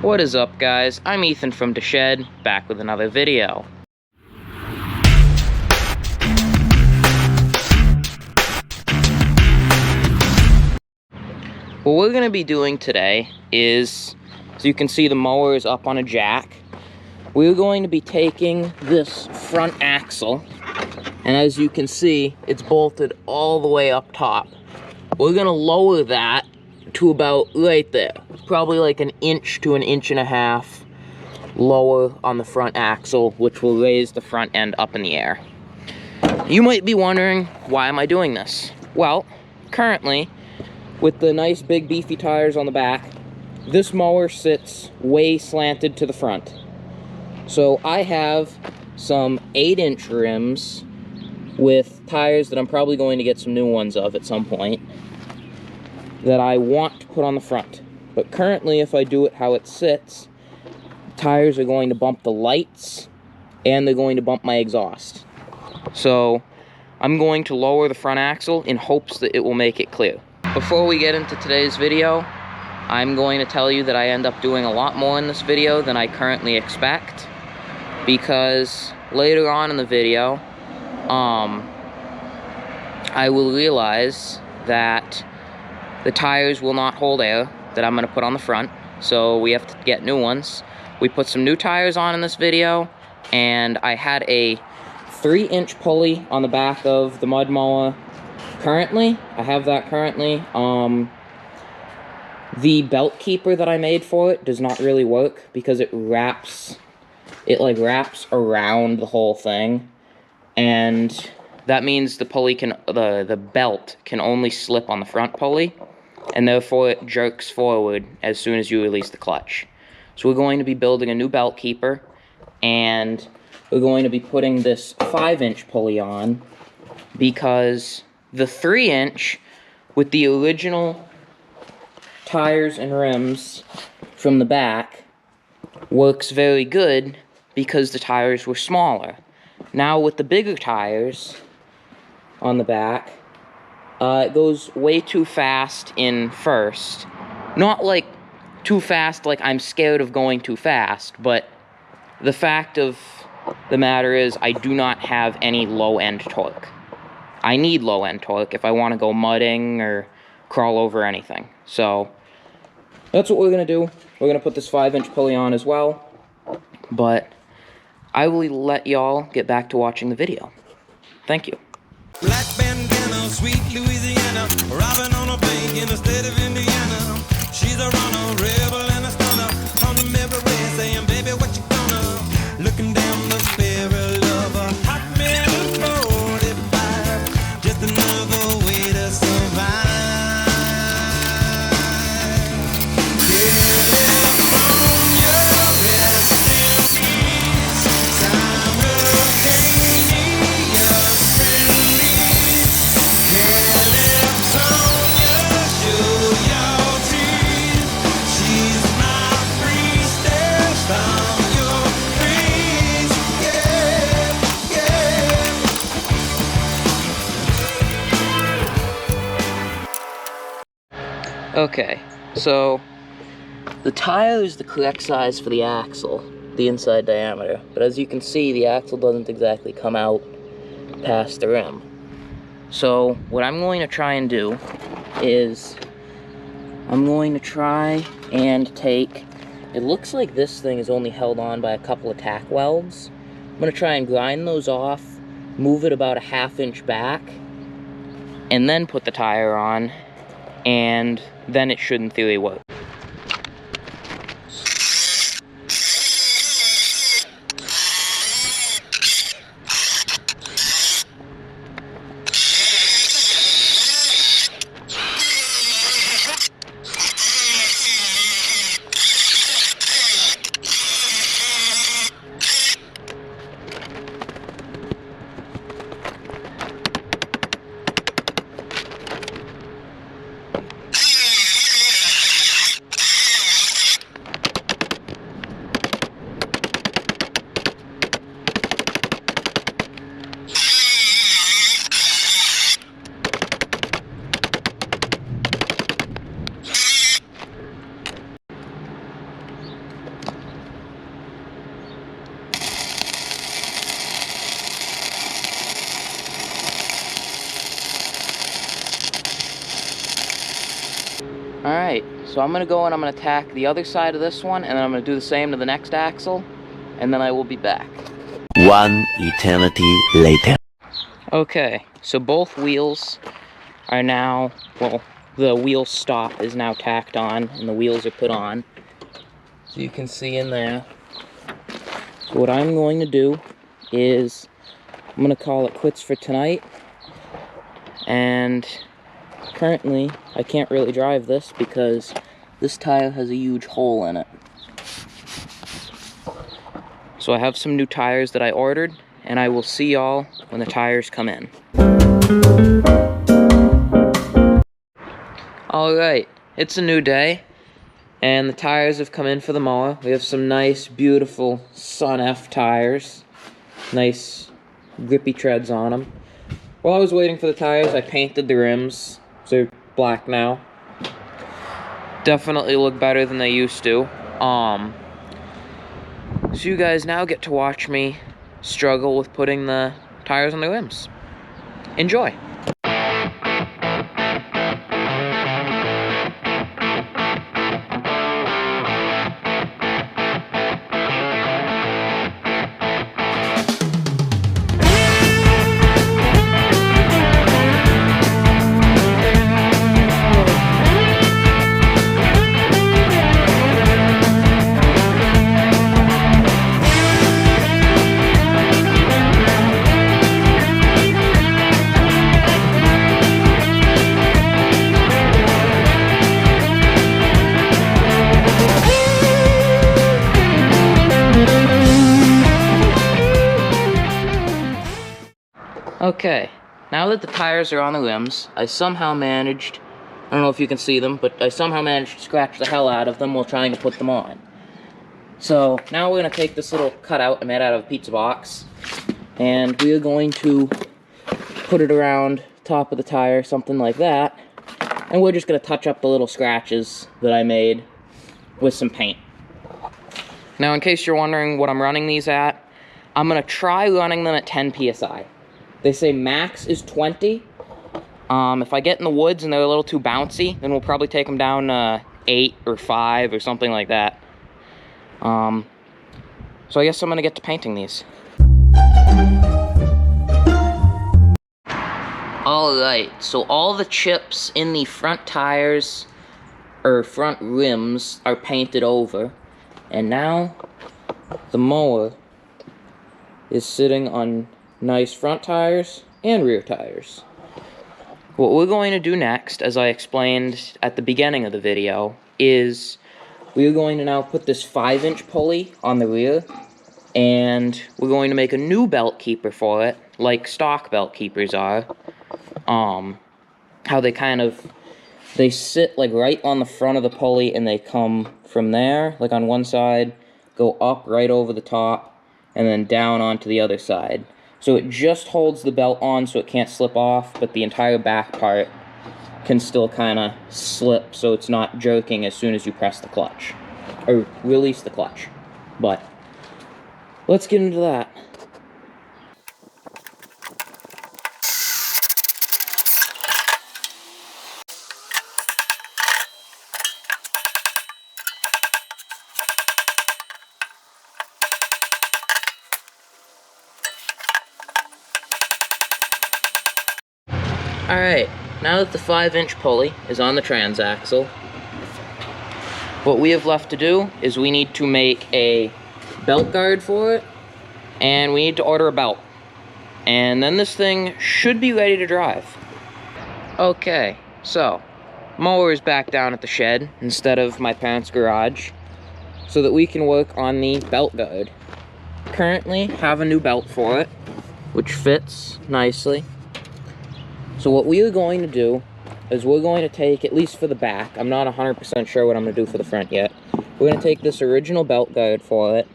What is up, guys? I'm Ethan from The Shed, back with another video. What we're going to be doing today is, as you can see, the mower is up on a jack. We're going to be taking this front axle, and as you can see, it's bolted all the way up top. We're going to lower that to about right there, probably like an inch to an inch and a half lower on the front axle, which will raise the front end up in the air. You might be wondering, why am I doing this? Well, currently, with the nice big beefy tires on the back, this mower sits way slanted to the front. So I have some 8-inch rims with tires that I'm probably going to get some new ones of at some point that I want to put on the front. But currently, if I do it how it sits, tires are going to bump the lights and they're going to bump my exhaust. So I'm going to lower the front axle in hopes that it will make it clear. Before we get into today's video, I'm going to tell you that I end up doing a lot more in this video than I currently expect, because later on in the video, I will realize that the tires will not hold air that I'm going to put on the front, so we have to get new ones. We put some new tires on in this video, and I had a 3-inch pulley on the back of the mud mower. Currently, I have that currently. The belt keeper that I made for it does not really work because it wraps around the whole thing, and that means the pulley the belt can only slip on the front pulley, and therefore it jerks forward as soon as you release the clutch. So we're going to be building a new belt keeper, and we're going to be putting this 5-inch pulley on, because the 3-inch with the original tires and rims from the back works very good because the tires were smaller. Now with the bigger tires on the back, it goes way too fast in first. Not like too fast like I'm scared of going too fast, but the fact of the matter is I do not have any low-end torque. I need low-end torque if I want to go mudding or crawl over anything. So that's what we're going to do. We're going to put this 5-inch pulley on as well. But I will let y'all get back to watching the video. Thank you. Black bandana, sweet Louisiana, robbing on a bank in the state of Indiana. She's a runner, rebel and a stunner, on the memory saying, baby, what you gonna? Looking down the barrel of a hot metal 45, just another way to survive. California, rest in peace. Simultaneous release. California, show your teeth. She's my priestess from your praise. Yeah, yeah. Okay, so the tire is the correct size for the axle, the inside diameter, but as you can see, the axle doesn't exactly come out past the rim. So what I'm going to try and do is I'm going to try and take, it looks like this thing is only held on by a couple of tack welds. I'm going to try and grind those off, move it about a 1/2 inch back, and then put the tire on, and then it should in theory work. Alright, so I'm gonna go and I'm gonna tack the other side of this one, and then I'm gonna do the same to the next axle, and then I will be back. One eternity later. Okay, so both wheels are now, well, the wheel stop is now tacked on, and the wheels are put on. So you can see in there. So what I'm going to do is, I'm gonna call it quits for tonight, and currently, I can't really drive this because this tire has a huge hole in it. So I have some new tires that I ordered, and I will see y'all when the tires come in. Alright, it's a new day, and the tires have come in for the mower. We have some nice, beautiful Sun F tires. Nice, grippy treads on them. While I was waiting for the tires, I painted the rims. They're black now. Definitely look better than they used to. So you guys now get to watch me struggle with putting the tires on the rims. Enjoy. Okay, now that the tires are on the rims, I somehow managed, I don't know if you can see them, but I somehow managed to scratch the hell out of them while trying to put them on. So, now we're going to take this little cutout I made out of a pizza box, and we are going to put it around top of the tire, something like that, and we're just going to touch up the little scratches that I made with some paint. Now, in case you're wondering what I'm running these at, I'm going to try running them at 10 PSI. They say max is 20. If I get in the woods and they're a little too bouncy, then we'll probably take them down to 8 or 5 or something like that. So I guess I'm gonna get to painting these. Alright, so all the chips in the front tires, or front rims, are painted over. And now, the mower is sitting on nice front tires and rear tires. What we're going to do next, as I explained at the beginning of the video, is we're going to now put this 5-inch pulley on the rear, and we're going to make a new belt keeper for it, like stock belt keepers are. How they sit like right on the front of the pulley, and they come from there, like on one side, go up right over the top, and then down onto the other side. So it just holds the belt on so it can't slip off, but the entire back part can still kind of slip so it's not jerking as soon as you press the clutch. Or release the clutch. But let's get into that. Alright, now that the 5-inch pulley is on the transaxle, what we have left to do is we need to make a belt guard for it, and we need to order a belt. And then this thing should be ready to drive. Okay, so, mower is back down at the shed instead of my parents' garage, so that we can work on the belt guard. Currently have a new belt for it, which fits nicely. So what we are going to do is we're going to take, at least for the back, I'm not 100% sure what I'm going to do for the front yet. We're going to take this original belt guard for it,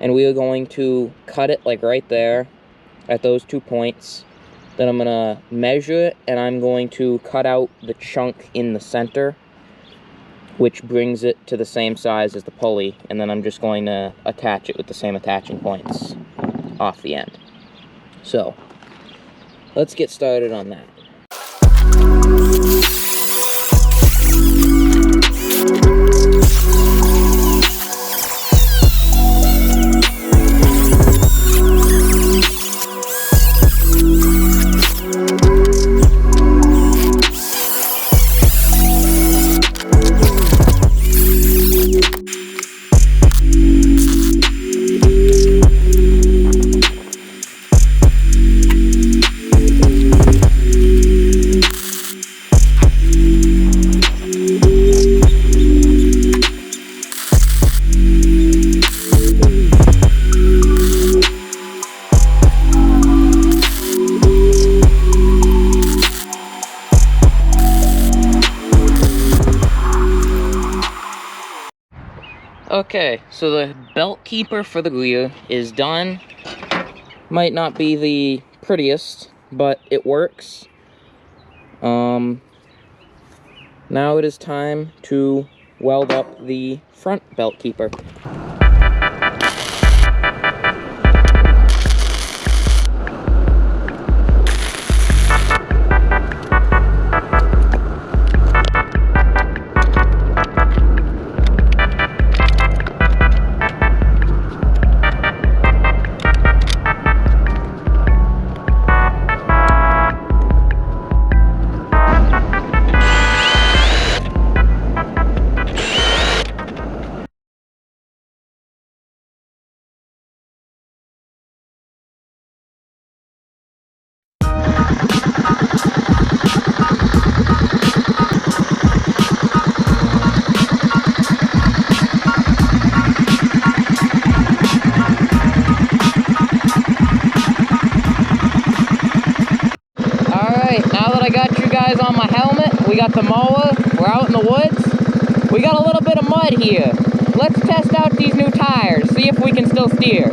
and we are going to cut it like right there at those 2 points. Then I'm going to measure it, and I'm going to cut out the chunk in the center, which brings it to the same size as the pulley, and then I'm just going to attach it with the same attaching points off the end. So, let's get started on that. Okay, so the belt keeper for the rear is done. Might not be the prettiest, but it works. Now it is time to weld up the front belt keeper. On my helmet, we got the mower, we're out in the woods, we got a little bit of mud here. Let's test out these new tires, see if we can still steer.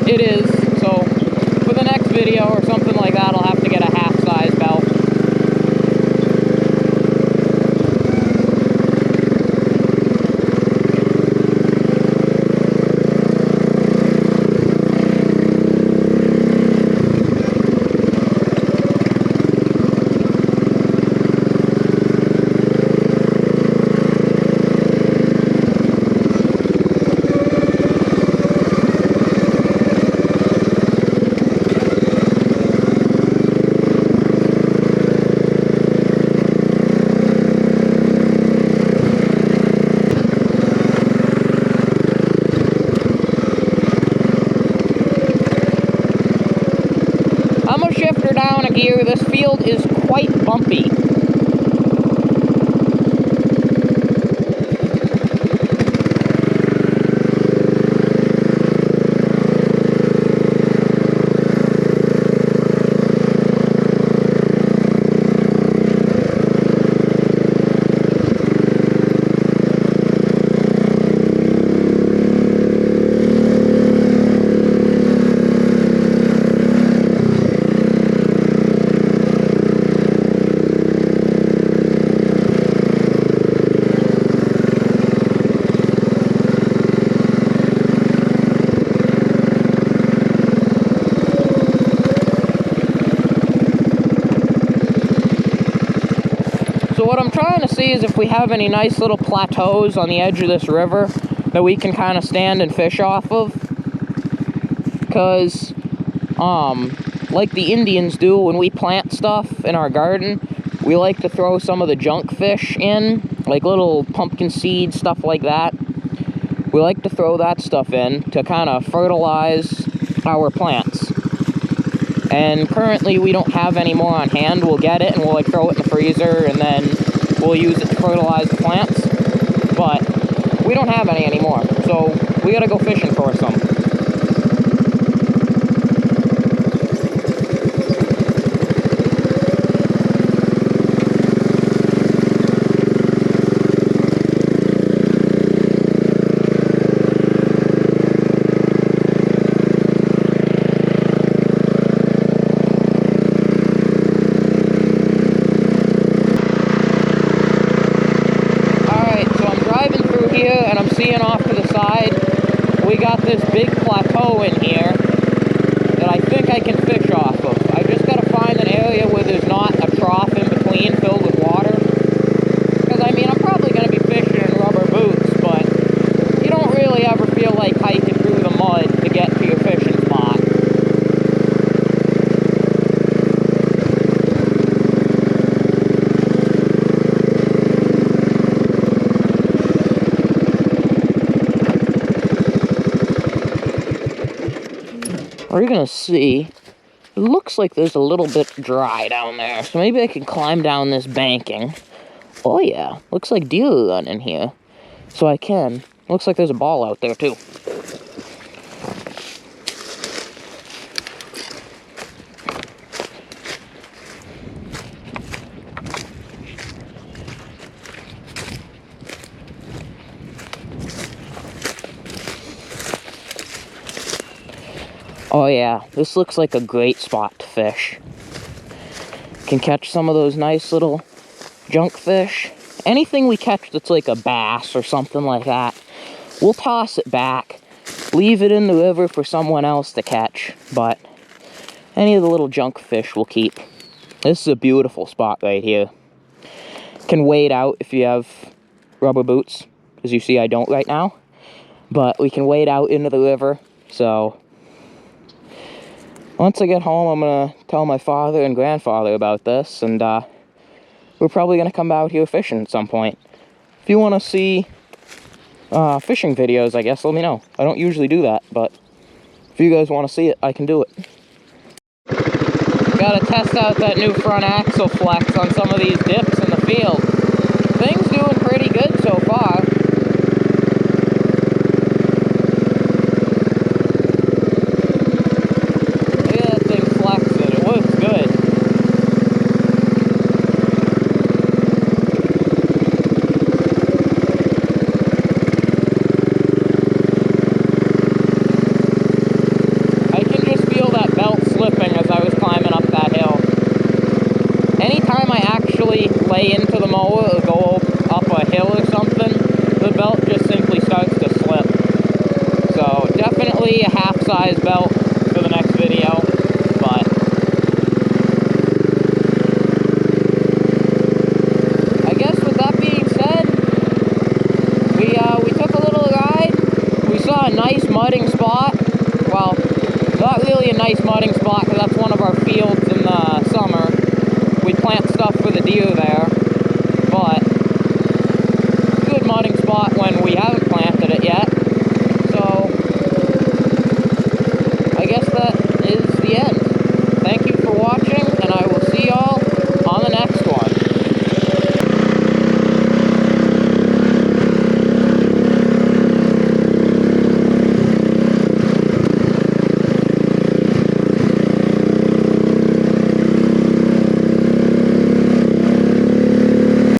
It is, so for the next video or something like that, I'll have to get a half-size belt. Shifter down a gear. This field is quite bumpy. So what I'm trying to see is if we have any nice little plateaus on the edge of this river that we can kind of stand and fish off of. Because, like the Indians do when we plant stuff in our garden, we like to throw some of the junk fish in, like little pumpkin seeds, stuff like that. We like to throw that stuff in to kind of fertilize our plants. And currently we don't have any more on hand. We'll get it and we'll like throw it in the freezer and then we'll use it to fertilize the plants. But we don't have any anymore, so we gotta go fishing for some. And I'm seeing off to the side, we got this big plateau in here that I think I can fish off of. I just got to find an area where there's not a trough in between filled with water. Because, I mean, I'm probably going to be fishing in rubber boots, but you don't really ever feel like hiking through the mud to get to your fishing spot. We're gonna see, it looks like there's a little bit dry down there, so maybe I can climb down this banking. Oh yeah, looks like deer are running here, so I can. Looks like there's a ball out there too. Oh yeah, this looks like a great spot to fish. Can catch some of those nice little junk fish. Anything we catch that's like a bass or something like that, we'll toss it back, leave it in the river for someone else to catch, but any of the little junk fish we'll keep. This is a beautiful spot right here. Can wade out if you have rubber boots. As you see, I don't right now, but we can wade out into the river, so once I get home, I'm going to tell my father and grandfather about this, and we're probably going to come out here fishing at some point. If you want to see fishing videos, I guess, let me know. I don't usually do that, but if you guys want to see it, I can do it. Gotta test out that new front axle flex on some of these dips in the field. Thing's doing pretty good so far. Lay into the mower or go up a hill or something, the belt just simply starts to slip. So definitely a half-size belt for the next video, but I guess with that being said, we took a little ride. We saw a nice mudding spot. Well, not really a nice mudding spot because that's one of our fields